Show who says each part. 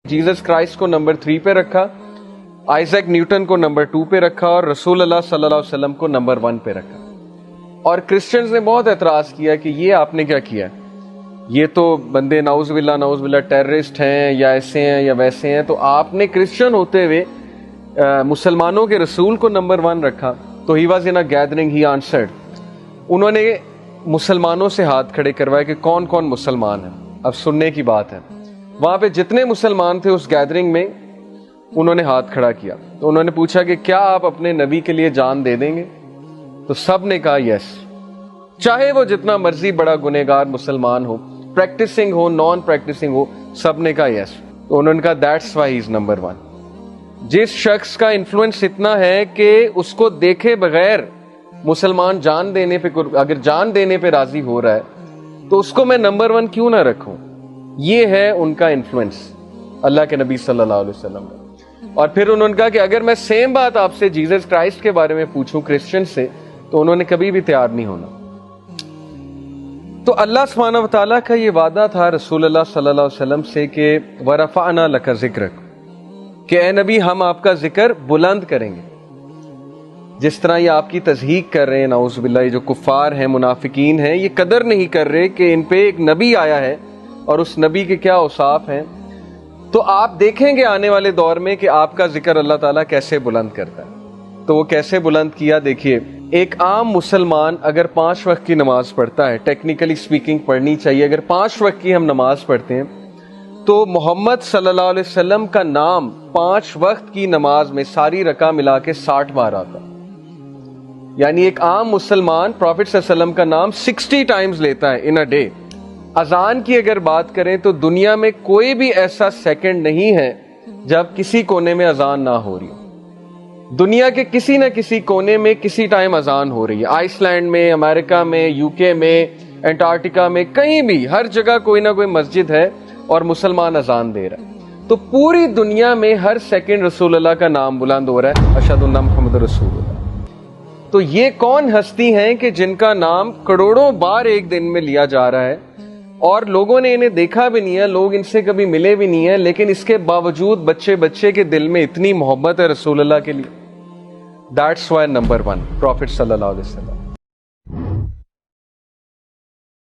Speaker 1: Jesus Christ को number 3 पे रखा, आइजैक न्यूटन को नंबर 2 पे रखा और रसूल अल्लाह सल्लल्लाहु अलैहि वसल्लम को नंबर 1 पे रखा। और क्रिश्चियंस ने बहुत एतराज किया कि ये आपने क्या किया, ये तो बंदे नाउज़ुबिल्लाह टेररिस्ट हैं या ऐसे हैं या वैसे हैं, तो आपने क्रिश्चियन होते हुए मुसलमानों के रसूल को नंबर 1 रखा। तो he was in a gathering, he answered, उन्होंने मुसलमानों से हाथ खड़े करवाए कि कौन कौन मुसलमान है। अब सुनने की बात है, वहां पे जितने मुसलमान थे उस गैदरिंग में उन्होंने हाथ खड़ा किया। तो उन्होंने पूछा कि क्या आप अपने नबी के लिए जान दे देंगे? तो सब ने कहा यस, चाहे वो जितना मर्जी बड़ा गुनहगार मुसलमान हो, प्रैक्टिसिंग हो नॉन प्रैक्टिसिंग हो, सब ने कहा यस। तो उन्होंने कहा that's why he is number 1। जिस शख्स का इन्फ्लुएंस इतना है कि उसको देखे बगैर मुसलमान जान देने पे, अगर जान देने पे राजी हो रहा है तो उसको मैं नंबर 1 क्यों ना रखूं? ये है उनका इन्फ्लुएंस अल्लाह के नबी सल्लल्लाहु अलैहि वसल्लम का। और फिर उन्होंने कहा कि अगर मैं सेम बात आपसे जीसस क्राइस्ट के बारे में पूछूं क्रिश्चियन से, तो उन्होंने कभी भी तैयार नहीं होना। तो अल्लाह सुब्हानहू व तआला का ये वादा था रसूलुल्लाह सल्लल्लाहु अलैहि वसल्लम से कि वरफ़अना लका ज़िक्रक, कि ए नबी हम आपका जिक्र बुलंद करेंगे। जिस तरह ये आपकी तज़हीक कर रहे हैं नाउज़ुबिल्लाह, ये जो कुफ़ार हैं मुनाफिकीन हैं, ये कदर नहीं कर रहे कि इन पे एक नबी आया है और उस नबी के क्या औसाफ हैं। तो आप देखेंगे आने वाले दौर में कि आपका जिक्र अल्लाह ताला कैसे बुलंद करता है। तो वो कैसे बुलंद किया, देखिए, एक आम मुसलमान अगर 5 वक्त की नमाज पढ़ता है, टेक्निकली स्पीकिंग पढ़नी चाहिए, अगर 5 वक्त की हम नमाज पढ़ते हैं तो मोहम्मद सल्लल्लाहु अलैहि वसल्लम का नाम 5 वक्त की नमाज में सारी रका मिला के 60 बार आता। यानी एक आम मुसलमान प्रॉफिट सल्लल्लाहु अलैहि वसल्लम का नाम 60 टाइम्स लेता है इन अ डे। अजान की अगर बात करें तो दुनिया में कोई भी ऐसा सेकंड नहीं है जब किसी कोने में अजान ना हो रही हो। दुनिया के किसी न किसी कोने में किसी टाइम अजान हो रही है। आइसलैंड में, अमेरिका में, यूके में, अंटार्कटिका में, कहीं भी, हर जगह कोई ना कोई मस्जिद है और मुसलमान अजान दे रहा है। तो पूरी दुनिया में हर सेकंड रसूलुल्लाह का नाम बुलंद हो रहा है, अशहदु अन्ना मुहम्मद रसूलुल्लाह। तो ये कौन हस्ती हैं कि जिनका नाम करोड़ों बार एक दिन में लिया जा रहा है और लोगों ने इन्हें देखा भी नहीं है, लोग इनसे कभी मिले भी नहीं है, लेकिन इसके बावजूद बच्चे बच्चे के दिल में इतनी मोहब्बत है रसूलुल्लाह के लिए। दैट्स व्हाई नंबर 1 प्रॉफिट सल्लल्लाहु अलैहि वसल्लम।